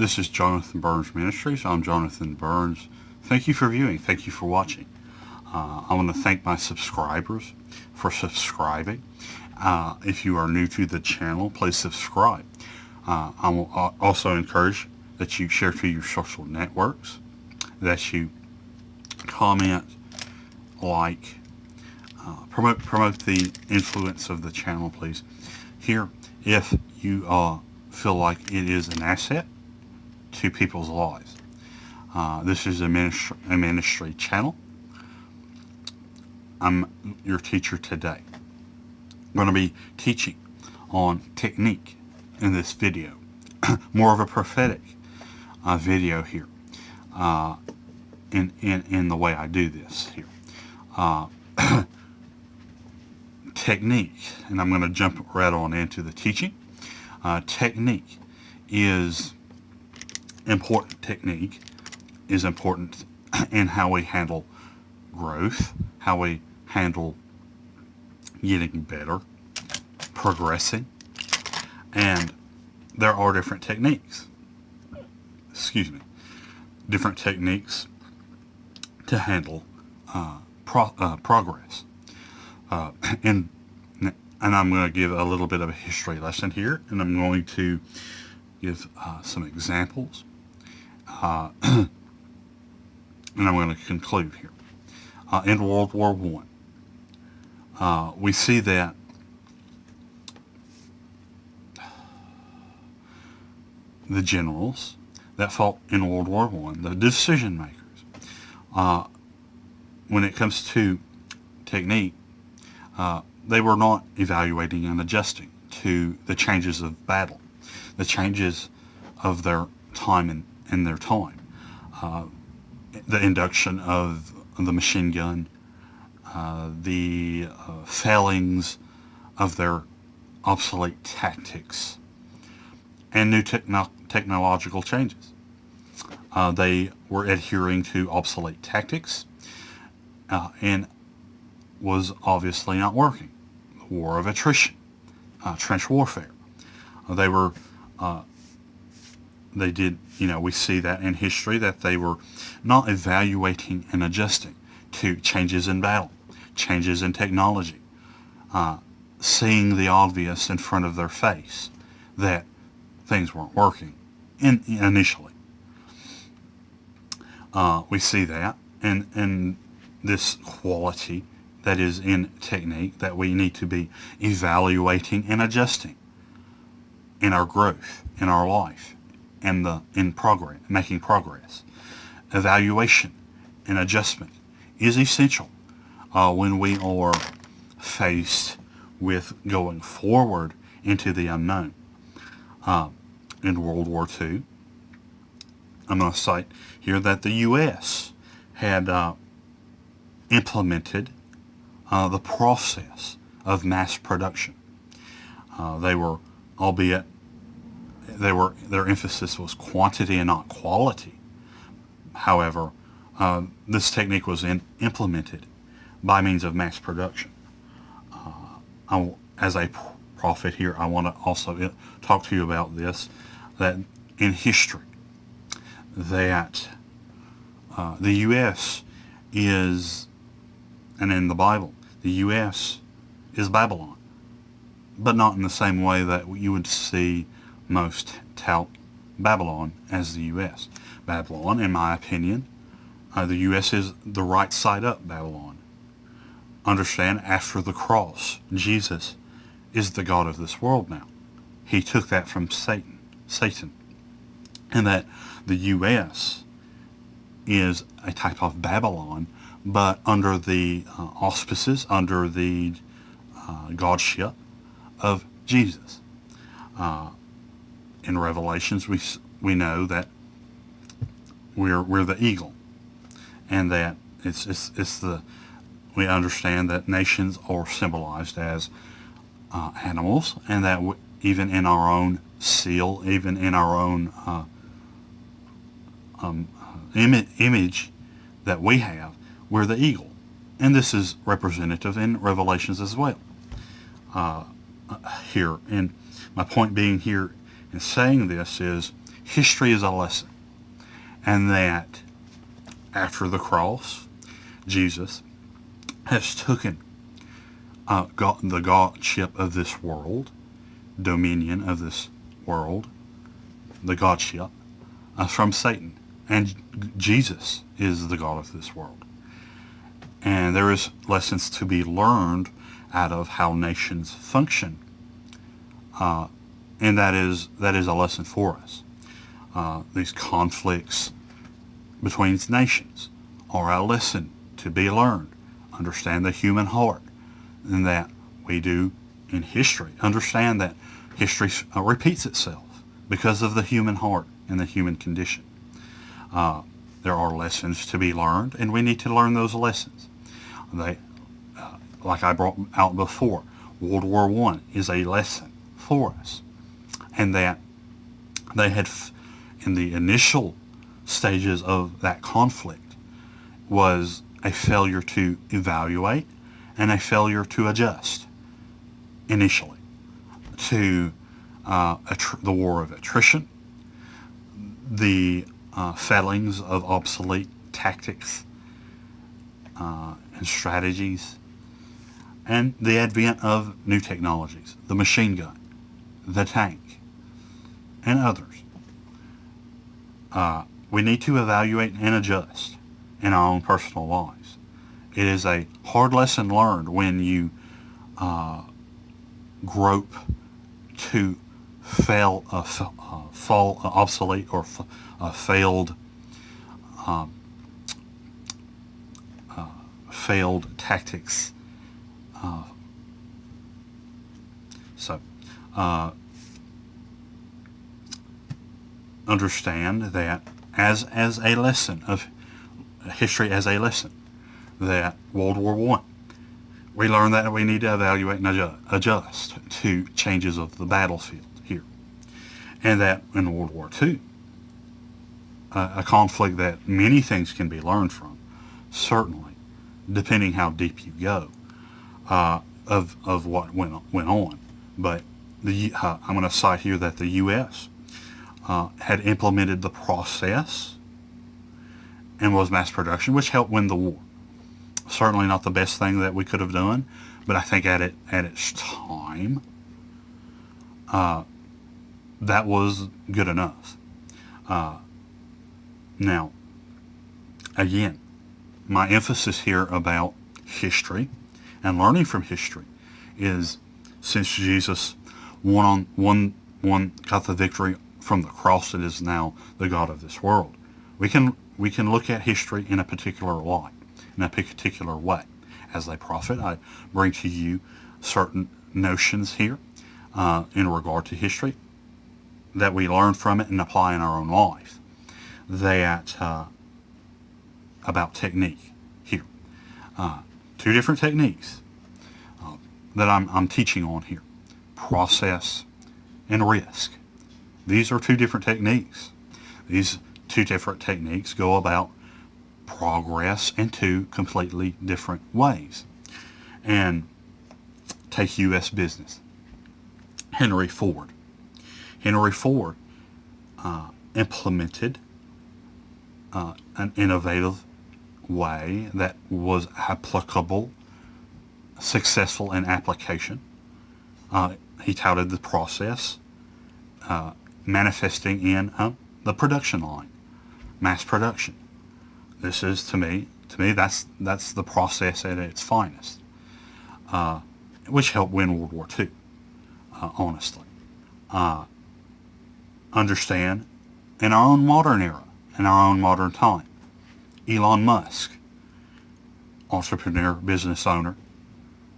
This is Jonathan Burns Ministries. I'm Jonathan Burns. Thank you for viewing. Thank you for watching. I want to thank my subscribers for subscribing. If you are new to the channel, please subscribe. I will also encourage that you share to your social networks, that you comment, like, promote the influence of the channel, please. Here, if you feel like it is an asset to people's lives. This is a ministry channel. I'm your teacher today. I'm going to be teaching on technique in this video. More of a prophetic video here in the way I do this here. Technique, and I'm going to jump right on into the teaching. Technique is important. Technique is important in how we handle growth, how we handle getting better, progressing, and there are different techniques. Different techniques to handle progress. And I'm going to give a little bit of a history lesson here, and I'm going to give some examples, and I'm going to conclude here. In World War I, we see that the generals that fought in World War I, the decision makers, when it comes to technique, they were not evaluating and adjusting to the changes of battle, the changes of their time in their time. The induction of the machine gun, the failings of their obsolete tactics, and new technological changes. They were adhering to obsolete tactics and was obviously not working. War of attrition, trench warfare. They did, we see that in history, that they were not evaluating and adjusting to changes in battle, changes in technology, seeing the obvious in front of their face, that things weren't working initially. We see that, and this quality that is in technique that we need to be evaluating and adjusting in our growth, in our life, and in progress, making progress. Evaluation and adjustment is essential when we are faced with going forward into the unknown. In World War II, I'm going to cite here that the U.S. had implemented the process of mass production. They were, albeit their emphasis was quantity and not quality. However, this technique was implemented by means of mass production. As a prophet here, I want to also talk to you about this, that in history, that the U.S. is, and in the Bible, the U.S. is Babylon, but not in the same way that you would see most tout Babylon as the U.S. Babylon, in my opinion, the U.S. is the right side up Babylon. Understand, after the cross, Jesus is the God of this world now. He took that from Satan, and that the U.S. is a type of Babylon, but under the auspices, under the godship of Jesus. In Revelations, we know that we're the eagle, and that we understand that nations are symbolized as animals, and that even in our own seal, even in our own image that we have, we're the eagle. And this is representative in Revelations as well. Here, and my point being here in saying this is, history is a lesson, and that after the cross, Jesus has taken the godship of this world, dominion of this world, the godship, from Satan. And Jesus is the God of this world. And there is lessons to be learned out of how nations function. And that is a lesson for us. These conflicts between nations are a lesson to be learned. Understand the human heart, and that we do in history. Understand that history repeats itself because of the human heart and the human condition. There are lessons to be learned, and we need to learn those lessons. Like I brought out before, World War I is a lesson for us, and that they had, in the initial stages of that conflict, was a failure to evaluate and a failure to adjust initially to the war of attrition, the failings of obsolete tactics and strategies, and the advent of new technologies, the machine gun, the tank, and others. We need to evaluate and adjust in our own personal lives. It is a hard lesson learned when you grope to fall obsolete or failed tactics. Understand that as a lesson of history, as a lesson that World War I, we learned that we need to evaluate and adjust to changes of the battlefield here, and that in World War II, a conflict that many things can be learned from, certainly, depending how deep you go, of what went on. But I'm going to cite here that the U.S. Had implemented the process and was mass production, which helped win the war. Certainly not the best thing that we could have done, but I think at its time, that was good enough. Now, again, my emphasis here about history and learning from history is, since Jesus got the victory from the cross, it is now the God of this world. We can look at history in a particular light, in a particular way. As a prophet, I bring to you certain notions here in regard to history that we learn from it and apply in our own life. That about technique here, two different techniques that I'm teaching on here: process and risk. These are two different techniques. These two different techniques go about progress in two completely different ways. And take U.S. business. Henry Ford. Henry Ford implemented an innovative way that was applicable, successful in application. He touted the process, manifesting in the production line, mass production. This is, to me, that's the process at its finest, which helped win World War II, honestly. Understand, in our own modern era, in our own modern time, Elon Musk, entrepreneur, business owner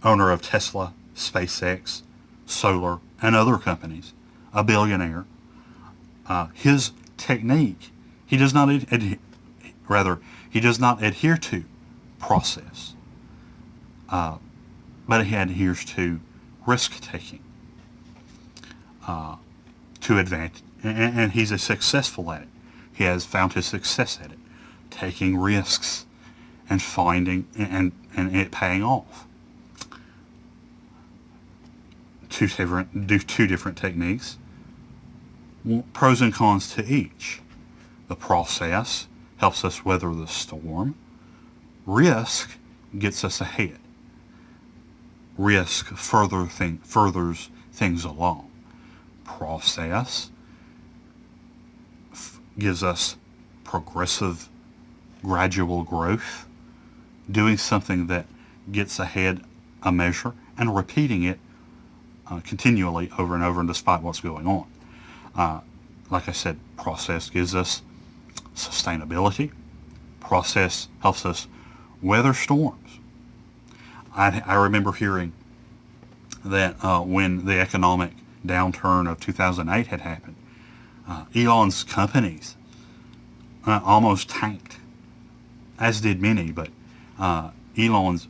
of Tesla, SpaceX, Solar, and other companies, a billionaire. His technique, he does not adhere to process, but he adheres to risk-taking to advantage, and he's successful at it. He has found his success at it, taking risks and finding and it paying off. Two different techniques, pros and cons to each. The process helps us weather the storm. Risk gets us ahead. Risk furthers things along. Process gives us progressive, gradual growth, doing something that gets ahead a measure and repeating it continually over and over, and despite what's going on. Like I said, process gives us sustainability. Process helps us weather storms. I remember hearing that when the economic downturn of 2008 had happened, Elon's companies almost tanked, as did many, but Elon's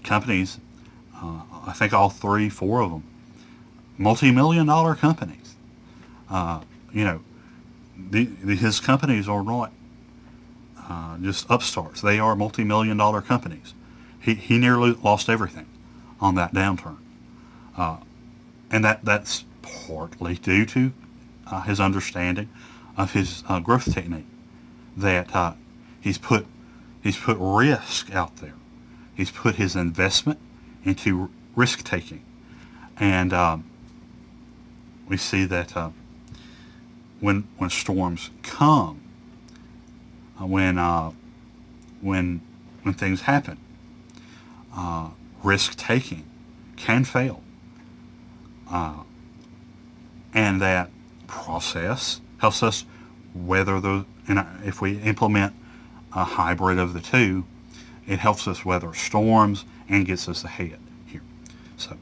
companies, I think all three, four of them, multi-million-dollar companies. You know, his companies are not just upstarts. They are multi-million-dollar companies. He nearly lost everything on that downturn. And that's partly due to his understanding of his growth technique, that he's put risk out there. He's put his investment into risk taking, and we see that when storms come, when things happen, risk taking can fail, and that process helps us weather those. And if we implement a hybrid of the two, it helps us weather storms and gets us ahead here. So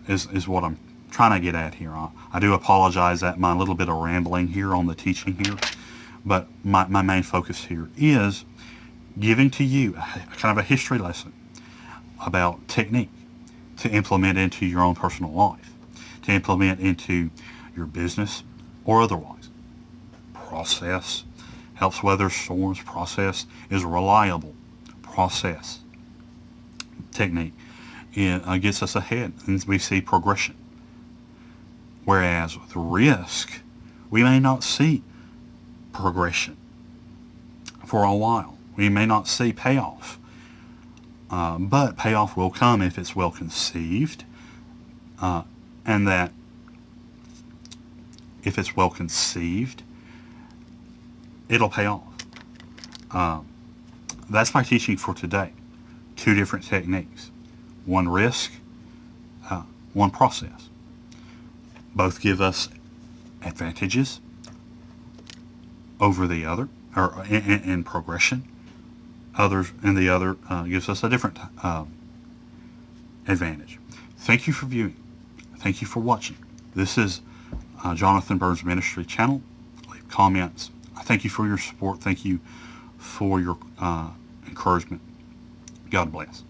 is what I'm trying to get at here. I do apologize that my little bit of rambling here on the teaching here, but my main focus here is giving to you kind of a history lesson about technique to implement into your own personal life, to implement into your business or otherwise. Process helps weather storms. Process is reliable. Process technique gets us ahead, and we see progression. Whereas with risk, we may not see progression for a while. We may not see payoff. But payoff will come if it's well conceived, and that if it's well conceived, it'll pay off. That's my teaching for today. Two different techniques. One risk, one process. Both give us advantages over the other, or in progression. Others, and the other gives us a different advantage. Thank you for viewing. Thank you for watching. This is Jonathan Burns Ministry channel. Leave comments. I thank you for your support. Thank you for your encouragement. God bless.